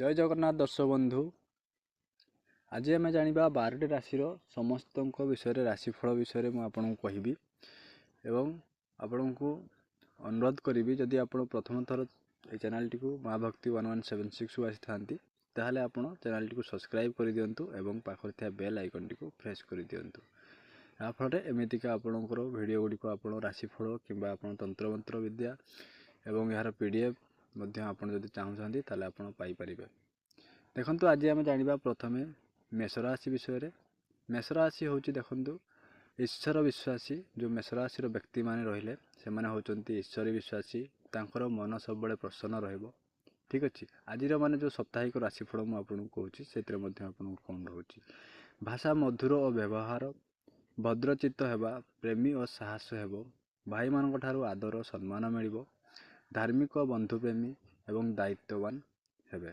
जय जगन्नाथ दर्शक बंधु। आज आम जाना 12टी राशि समस्त विषय राशिफल विषय मुझे आपको कहबी एवं आपण को अनुरोध करी जदि आप प्रथम थर ये चैनल टी माँ भक्ति 1176 को आसी ताहले आप चैनल टी सब्सक्राइब कर दिंतु एवं पाखर थी बेल आइकन टी प्रेस कर दिंतु। याफल एमतीका आपणकर भिडियो गुड़िक आप राशिफल कि तंत्र मंत्र विद्या एवं यार PDF आपड़ जदि चाहूँगी ताले आप पाइपर। देखु आज आम जाना प्रथम मेषराशि विषय। मेषराशि हूँ देखु ईश्वर विश्वासी जो मेषराशि व्यक्ति माने रहिले से माने होचंती ईश्वर विश्वासी तांकर मन सब बड़े प्रसन्न रहइबो। ठीक अच्छे आज माने जो साप्ताहिक राशिफल मुझे आपको कहूँ से कौन रोचे भाषा मधुर और व्यवहार भद्रचित्त हेबा प्रेमी और साहस हेबो भाई मान ठारू आदर सम्मान मिलिबो धार्मिक बंधुप्रेमी एवं दायित्ववान हेबे।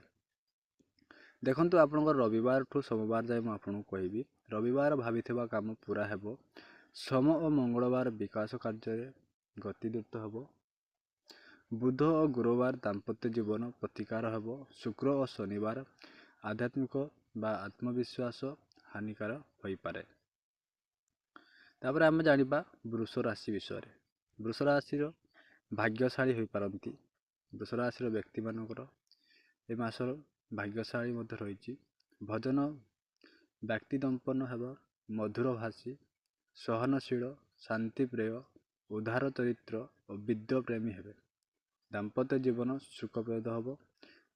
देखंतु आपनकर रविवार ठू सोमवार जाए मैं आपको कहबी रविवार भाभी काम पूरा हेबो सोम और मंगलवार विकास कार्य गति द्रुत हेबो बुध और गुरुवार दाम्पत्य जीवन प्रतिकार हेबो शुक्र और शनिवार आध्यात्मिक बा आत्मविश्वास हानिकार होई पारे। तापर आम जानिबा वृष राशि विषय। वृष राशि भाग्यशाली होई पारंती वृष राशि व्यक्ति मानकर ए मासर भाग्यशाली मध्य रही भजन व्यक्ति दंपन्न हेबा मधुर भाषी सहनशील शांतिप्रिय उदार चरित्र और विद्य प्रेमी हेबे दाम्पत्य जीवन सुखप्रद हेबो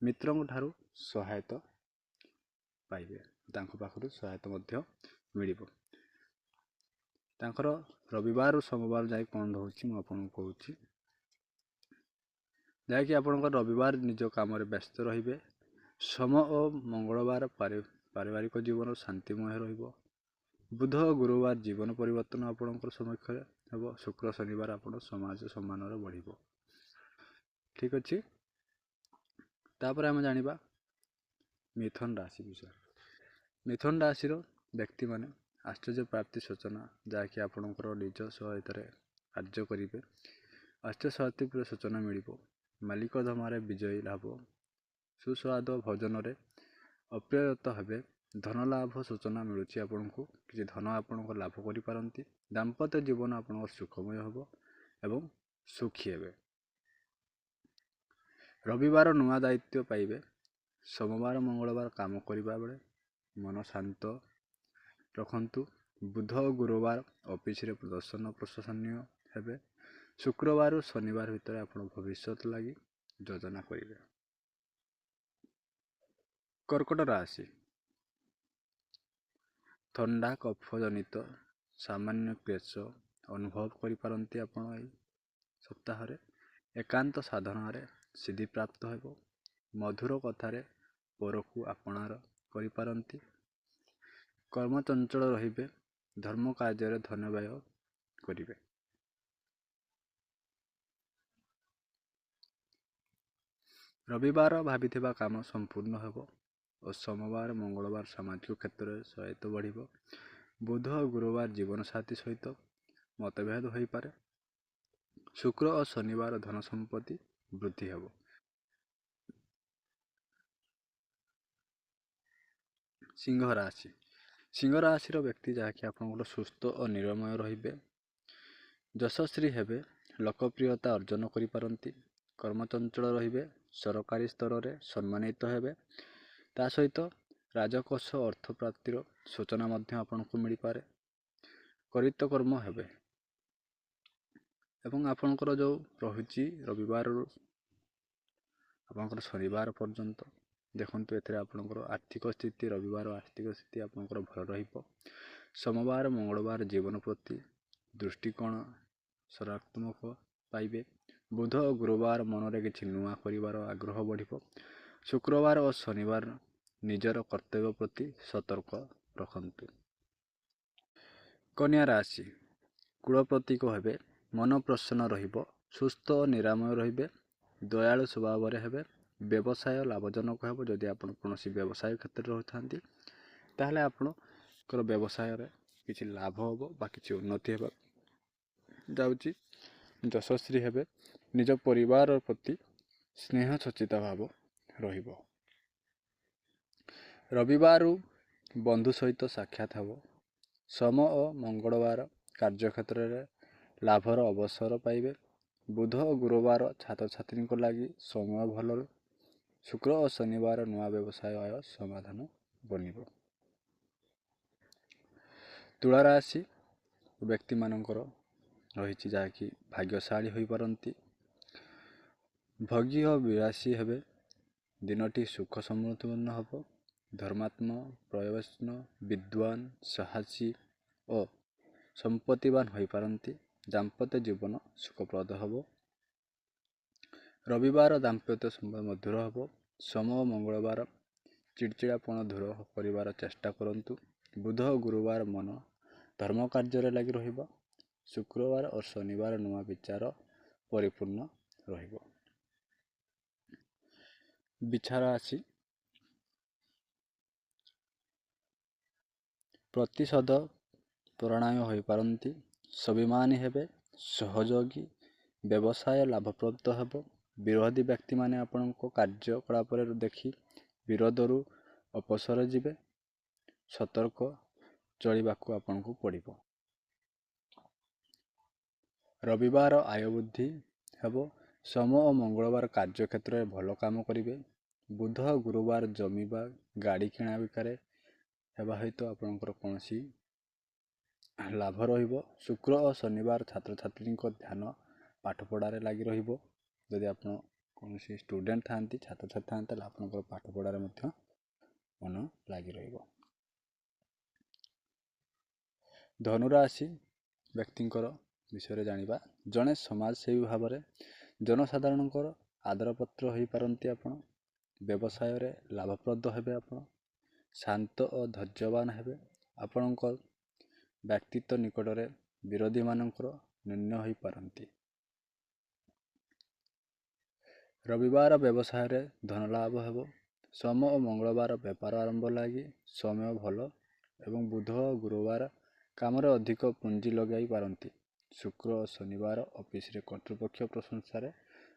मित्रों ठारू सहायता पाइबे तांको पाखरु सहायता मध्य मिलिबो। तांकर रविवार और सोमवार जाए कौन रोचे मुझे आपको कहूँ जहाँकि आपंकर रविवार निज काम व्यस्त रे सोम और मंगलवार पारिवारिक जीवन शांतिमय रहिबो बुध और गुरुवार जीवन परिवर्तन आपणकर समक्ष हेबो शुक्र शनिवार आप समाज सम्मान बढ़िबो। ठीक अच्छे तापर आम जानिबा मिथुन राशि विषय। मिथुन राशि व्यक्ति माने आश्चर्य प्राप्ति सूचना जहाँकि आपणकर निज सहायता कार्य करेंगे आश्चर्य सूचना मिलिबो मालिक धमारे विजयी लाभ सुस्वाद भोजन रे अप्रियत हेबे धन लाभ सूचना मिलूची आपको कि धन आपण लाभ करि दाम्पत्य जीवन आपण सुखमय हेबो एवं सुखी हेबे। रविवार नुआ दायित्व पाइबे सोमवार मंगलवार काम करिबा बेले मन शांत रखंतु बुध और गुरुवार ऑफिस रे प्रदर्शन प्रशंसनीय हेबे शुक्रवार और शनिवार भितर आप भविष्य लगी योजना करेंगे। कर्कट राशि ठंडा कफ जनित सामान्य क्लेश अनुभव करिपारंती आपण एई सप्ताह एकांत साधन सिद्धि प्राप्त हेबो मधुर कथार परकु आपणार करिपारंती कर्म चंचल रहिबे धर्म कार्य धन व्यय करिवे। रविवार भाभी काम संपूर्ण हेबो और सोमवार मंगलवार सामाजिक क्षेत्र में सहायता बढ़िबो बुध और गुरुवार जीवन साथी सहित मतभेद हो पारे शुक्र और शनिवार धन संपत्ति वृद्धि हेबो। सिंह राशि सिंह राशि व्यक्ति जहाँकि आप सुस्थ और निरामय रहिबे यशस्वी हेबे लोकप्रियता अर्जन करिपारंती कर्मचंचल रहिबे सरकारी स्तर में सम्मानित हेबे ता सहित राजकोष अर्थ प्राप्तिर सूचना मध्य आपको मिल पारे करित कर्म हेबे एवं आपणकर जो रही रविवार आपणकर शनिवार पर्यंत देखंतु एथरे आपणकर आर्थिक स्थिति रविवार आर्थिक स्थिति आपणकर भल रहिबो सोमवार मंगलवार जीवन प्रति दृष्टिकोण सकारात्मक पाइबे बुध और गुरुवार मनरे किछि नुआ करिवार आग्रह बढ़िबो शुक्रवार और शनिवार निजर कर्तव्य प्रति सतर्क रखंतु। कन्या राशि कूल प्रतीक हेबे मन प्रसन्न रहिबो सुस्थ और निरामय रहिबे दयालु स्वभाव हेबे व्यवसाय लाभजनक हेबो जदि आपण कोनोसी व्यवसाय क्षेत्र में थांती ताहले आपणकर व्यवसाय रे किछि लाभ हेबो बा किछि उन्नति हेबा जाउची यशस्वी हेबे निज परिवार प्रति स्नेह सचित भाव रहिबो। ରବିବାରରୁ ବନ୍ଧୁ ସହିତ ସାକ୍ଷାତ ହେବ। ସୋମ ଓ ମଙ୍ଗଳବାର କାର୍ଯ୍ୟକ୍ଷେତ୍ରରେ ଲାଭର ଅବସର ପାଇବେ। ବୁଧ ଓ ଗୁରୁବାର ଛାତ୍ରଛାତ୍ରୀଙ୍କ ଲାଗି ସମୟ ଭଲ। ଶୁକ୍ର ଓ ଶନିବାର ନୂଆ ବ୍ୟବସାୟ ଆୟ ସମାଧାନ ବନିବ। ତୁଳା ରାଶି ବ୍ୟକ୍ତିମାନଙ୍କର ରହିଛି ଯାହାକି ଭାଗ୍ୟଶାଳୀ ହୋଇପାରନ୍ତି। ଭୋଗୀ ଓ ବିଳାସୀ ହେବେ। ଦିନଟି ସୁଖ ସମୃଦ୍ଧିପୂର୍ଣ୍ଣ ହେବ। ଧର୍ମାତ୍ମ, ପ୍ରୟୋଜନ, ବିଦ୍ୱାନ, ସାହସୀ ଓ ସମ୍ପତ୍ତିବାନ ହୋଇପାରନ୍ତି। ଦାମ୍ପତ୍ୟ ଜୀବନ ସୁଖପ୍ରଦ ହେବ। ରବିବାର ଦାମ୍ପତ୍ୟ ସମ୍ବନ୍ଧ ମଧୁର ହେବ। ସୋମ ଓ ମଙ୍ଗଳବାର ଚିଡ଼ଚିଡ଼ାପଣ ଦୂର କରିବାର ଚେଷ୍ଟା କରନ୍ତୁ। ବୁଧ ଓ ଗୁରୁବାର ମନ ଧର୍ମ କାର୍ଯ୍ୟରେ ଲାଗି ରହିବ। ଶୁକ୍ରବାର ଓ ଶନିବାର ନୂଆ ବିଚାର ପରିପୂର୍ଣ୍ଣ ରହିବ। ବିଛା ରାଶି ପ୍ରତିଶୋଧ ପରାୟଣ ହୋଇପାରନ୍ତି। ସ୍ୱାଭିମାନୀ ହେବେ। ସହଯୋଗୀ ବ୍ୟବସାୟ ଲାଭପ୍ରଦ ହେବ। ବିରୋଧୀ ବ୍ୟକ୍ତିମାନେ ଆପଣଙ୍କ କାର୍ଯ୍ୟକଳାପରେ ଦେଖି ବିରୋଧରୁ ଅପସର ଯିବେ। ସତର୍କ ଚଳିବାକୁ ଆପଣଙ୍କୁ ପଡ଼ିବ। ରବିବାର ଆୟ ବୃଦ୍ଧି ହେବ। ସୋମ ଓ ମଙ୍ଗଳବାର କାର୍ଯ୍ୟକ୍ଷେତ୍ରରେ ଭଲ କାମ କରିବେ। ବୁଧ ଓ ଗୁରୁବାର ଜମି ବା ଗାଡ଼ି କିଣା ବିକାରେ ହେବା ସହିତ ଆପଣଙ୍କର କୌଣସି ଲାଭ ରହିବ। ଶୁକ୍ର ଓ ଶନିବାର ଛାତ୍ରଛାତ୍ରୀଙ୍କ ଧ୍ୟାନ ପାଠପଢ଼ାରେ ଲାଗି ରହିବ। ଯଦି ଆପଣ କୌଣସି ଷ୍ଟୁଡ଼େଣ୍ଟ ଥାଆନ୍ତି, ଛାତ୍ରଛାତ୍ରୀ ଥାଆନ୍ତି, ତାହେଲେ ଆପଣଙ୍କର ପାଠପଢ଼ାରେ ମଧ୍ୟ ମନ ଲାଗି ରହିବ। ଧନୁରାଶି ବ୍ୟକ୍ତିଙ୍କର ବିଷୟରେ ଜାଣିବା। ଜଣେ ସମାଜସେବୀ ଭାବରେ ଜନସାଧାରଣଙ୍କର ଆଦରପାତ୍ର ହୋଇପାରନ୍ତି ଆପଣ। ବ୍ୟବସାୟରେ ଲାଭପ୍ରଦ ହେବେ ଆପଣ। ଶାନ୍ତ ଓ ଧୈର୍ଯ୍ୟବାନ ହେବେ। ଆପଣଙ୍କ ବ୍ୟକ୍ତିତ୍ୱ ନିକଟରେ ବିରୋଧୀମାନଙ୍କର ନ୍ୟୁନ ହୋଇପାରନ୍ତି। ରବିବାର ବ୍ୟବସାୟରେ ଧନ ଲାଭ ହେବ। ସୋମ ଓ ମଙ୍ଗଳବାର ବେପାର ଆରମ୍ଭ ଲାଗି ସମୟ ଭଲ ଏବଂ ବୁଧ ଓ ଗୁରୁବାର କାମରେ ଅଧିକ ପୁଞ୍ଜି ଲଗାଇ ପାରନ୍ତି। ଶୁକ୍ର ଓ ଶନିବାର ଅଫିସରେ କର୍ତ୍ତୃପକ୍ଷ ପ୍ରଶଂସାରେ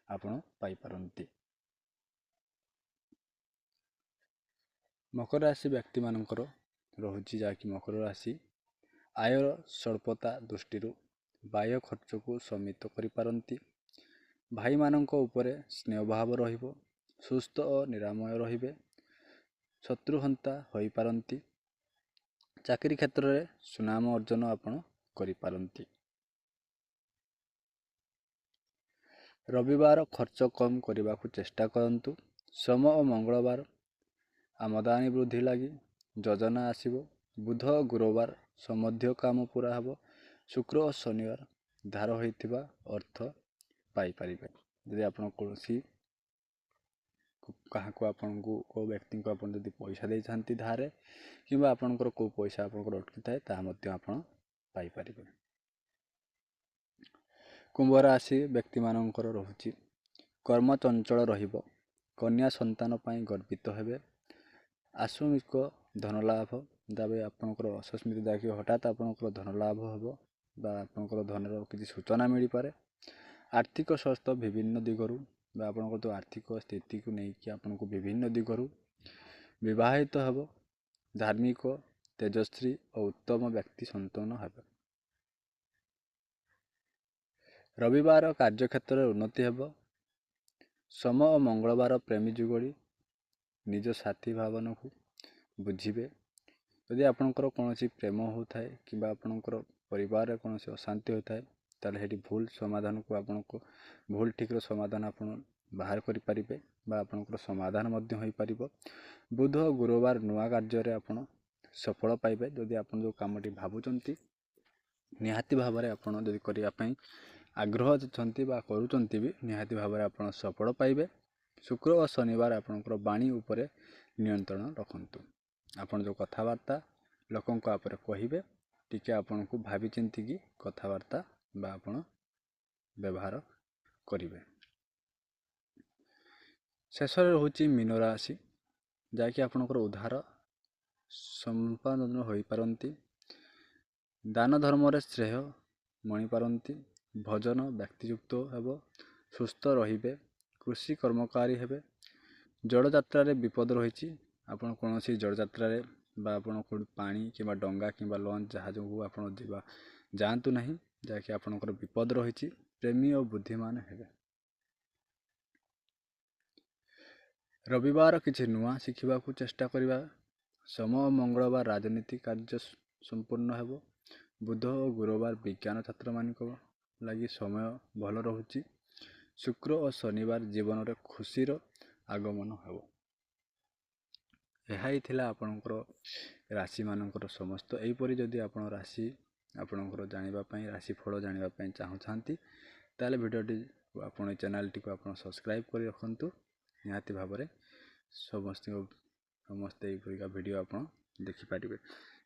ଆପଣ ପାଇପାରନ୍ତି। ମକର ରାଶି ବ୍ୟକ୍ତିମାନଙ୍କର ରହୁଛି ଯାହାକି ମକର ରାଶି ଆୟର ସ୍ୱଳ୍ପତା ଦୃଷ୍ଟିରୁ ବାହ୍ୟ ଖର୍ଚ୍ଚକୁ ସୀମିତ କରିପାରନ୍ତି। ଭାଇମାନଙ୍କ ଉପରେ ସ୍ନେହଭାବ ରହିବ। ସୁସ୍ଥ ଓ ନିରାମୟ ରହିବେ। ଶତ୍ରୁହନ୍ତା ହୋଇପାରନ୍ତି। ଚାକିରି କ୍ଷେତ୍ରରେ ସୁନାମ ଅର୍ଜନ ଆପଣ କରିପାରନ୍ତି। ରବିବାର ଖର୍ଚ୍ଚ କମ୍ କରିବାକୁ ଚେଷ୍ଟା କରନ୍ତୁ। ସୋମ ଓ ମଙ୍ଗଳବାର ଆମଦାନୀ ବୃଦ୍ଧି ଲାଗି ଯୋଜନା ଆସିବ। ବୁଧ ଓ ଗୁରୁବାର ସମ୍ବନ୍ଧୀୟ କାମ ପୁରା ହେବ। ଶୁକ୍ର ଓ ଶନିବାର ଧାର ହୋଇଥିବା ଅର୍ଥ ପାଇପାରିବେ। ଯଦି ଆପଣ କୌଣସି କାହାକୁ ଆପଣଙ୍କୁ କେଉଁ ବ୍ୟକ୍ତିଙ୍କୁ ଆପଣ ଯଦି ପଇସା ଦେଇଥାନ୍ତି ଧାରେ କିମ୍ବା ଆପଣଙ୍କର କେଉଁ ପଇସା ଆପଣଙ୍କର ଅଟକିଥାଏ ତାହା ମଧ୍ୟ ଆପଣ ପାଇପାରିବେ। କୁମ୍ଭ ରାଶି ବ୍ୟକ୍ତିମାନଙ୍କର ରହୁଛି କର୍ମ ଚଞ୍ଚଳ ରହିବ। କନ୍ୟା ସନ୍ତାନ ପାଇଁ ଗର୍ବିତ ହେବେ। ଆକସ୍ମିକ ଧନ ଲାଭ ଦାବି ଆପଣଙ୍କର ଅକସ୍ମିତ ଯାହାକି ହଠାତ୍ ଆପଣଙ୍କର ଧନ ଲାଭ ହେବ ବା ଆପଣଙ୍କର ଧନର କିଛି ସୂଚନା ମିଳିପାରେ। ଆର୍ଥିକ ସ୍ୱାସ୍ଥ୍ୟ ବିଭିନ୍ନ ଦିଗରୁ ବା ଆପଣଙ୍କର ଯେଉଁ ଆର୍ଥିକ ସ୍ଥିତିକୁ ନେଇକି ଆପଣଙ୍କୁ ବିଭିନ୍ନ ଦିଗରୁ ବିବାହିତ ହେବ। ଧାର୍ମିକ, ତେଜସ୍ୱୀ ଓ ଉତ୍ତମ ବ୍ୟକ୍ତି ସନ୍ତାନ ହେବେ। ରବିବାର କାର୍ଯ୍ୟକ୍ଷେତ୍ରରେ ଉନ୍ନତି ହେବ। ସୋମ ଓ ମଙ୍ଗଳବାର ପ୍ରେମୀ ଯୁଗଳି ନିଜ ସାଥୀ ଭାବନାକୁ ବୁଝିବେ। ଯଦି ଆପଣଙ୍କର କୌଣସି ପ୍ରେମ ହେଉଥାଏ କିମ୍ବା ଆପଣଙ୍କର ପରିବାରରେ କୌଣସି ଅଶାନ୍ତି ହୋଇଥାଏ ତାହେଲେ ସେଠି ଭୁଲ ସମାଧାନକୁ ଆପଣଙ୍କୁ ଭୁଲ ଠିକ୍ର ସମାଧାନ ଆପଣ ବାହାର କରିପାରିବେ ବା ଆପଣଙ୍କର ସମାଧାନ ମଧ୍ୟ ହୋଇପାରିବ। ବୁଧ ଓ ଗୁରୁବାର ନୂଆ କାର୍ଯ୍ୟରେ ଆପଣ ସଫଳ ପାଇବେ। ଯଦି ଆପଣ ଯେଉଁ କାମଟି ଭାବୁଛନ୍ତି ନିହାତି ଭାବରେ ଆପଣ ଯଦି କରିବା ପାଇଁ ଆଗ୍ରହ ଅଛନ୍ତି ବା କରୁଛନ୍ତି ବି ନିହାତି ଭାବରେ ଆପଣ ସଫଳ ପାଇବେ। ଶୁକ୍ର ଓ ଶନିବାର ଆପଣଙ୍କର ବାଣୀ ଉପରେ ନିୟନ୍ତ୍ରଣ ରଖନ୍ତୁ। ଆପଣ ଯେଉଁ କଥାବାର୍ତ୍ତା ଲୋକଙ୍କ ଉପରେ କହିବେ ଟିକେ ଆପଣଙ୍କୁ ଭାବିଚିନ୍ତିକି କଥାବାର୍ତ୍ତା ବା ଆପଣ ବ୍ୟବହାର କରିବେ। ଶେଷରେ ରହୁଛି ମୀନ ରାଶି ଯାହାକି ଆପଣଙ୍କର ଉଦ୍ଧାର ସମ୍ପାଦନ ହୋଇପାରନ୍ତି। ଦାନ ଧର୍ମରେ ଶ୍ରେୟ ମଣିପାରନ୍ତି। ଭୋଜନ ବ୍ୟକ୍ତିଯୁକ୍ତ ହେବ। ସୁସ୍ଥ ରହିବେ। କୃଷି କର୍ମକାରୀ ହେବେ। ଜଳଯାତ୍ରାରେ ବିପଦ ରହିଛି। ଆପଣ କୌଣସି ଜଳଯାତ୍ରାରେ ବା ଆପଣ କେଉଁଠି ପାଣି କିମ୍ବା ଡଙ୍ଗା କିମ୍ବା ଲଞ୍ଚ ଜାହାଜକୁ ଆପଣ ଯାଆନ୍ତୁ ନାହିଁ, ଯାହାକି ଆପଣଙ୍କର ବିପଦ ରହିଛି। ପ୍ରେମୀ ଓ ବୁଦ୍ଧିମାନ ହେବେ। ରବିବାର କିଛି ନୂଆ ଶିଖିବାକୁ ଚେଷ୍ଟା କରିବା। ସୋମ ଓ ମଙ୍ଗଳବାର ରାଜନୀତି କାର୍ଯ୍ୟ ସମ୍ପୂର୍ଣ୍ଣ ହେବ। ବୁଧ ଓ ଗୁରୁବାର ବିଜ୍ଞାନ ଛାତ୍ରମାନଙ୍କ ଲାଗି ସମୟ ଭଲ ରହୁଛି। ଶୁକ୍ର ଓ ଶନିବାର ଜୀବନରେ ଖୁସିର ଆଗମନ ହେବ। ଏହା ହିଁ ଥିଲା ଆପଣଙ୍କର ରାଶିମାନଙ୍କର ସମସ୍ତ। ଏହିପରି ଯଦି ଆପଣ ଆପଣଙ୍କର ଜାଣିବା ପାଇଁ ରାଶିଫଳ ଜାଣିବା ପାଇଁ ଚାହୁଁଥାନ୍ତି, ତାହେଲେ ଭିଡ଼ିଓଟି ଆପଣ ଏ ଚ୍ୟାନେଲଟିକୁ ଆପଣ ସବସ୍କ୍ରାଇବ୍ କରି ରଖନ୍ତୁ। ନିହାତି ଭାବରେ ସମସ୍ତେ ଏହିପରିକା ଭିଡ଼ିଓ ଆପଣ ଦେଖିପାରିବେ।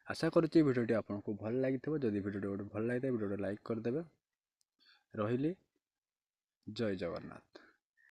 ଆଶା କରୁଛି ଭିଡ଼ିଓଟି ଆପଣଙ୍କୁ ଭଲ ଲାଗିଥିବ। ଯଦି ଭିଡ଼ିଓଟି ଭଲ ଲାଗିଥାଏ ଭିଡ଼ିଓଟି ଲାଇକ୍ କରିଦେବେ। ରହିଲି, ଜୟ ଜଗନ୍ନାଥ।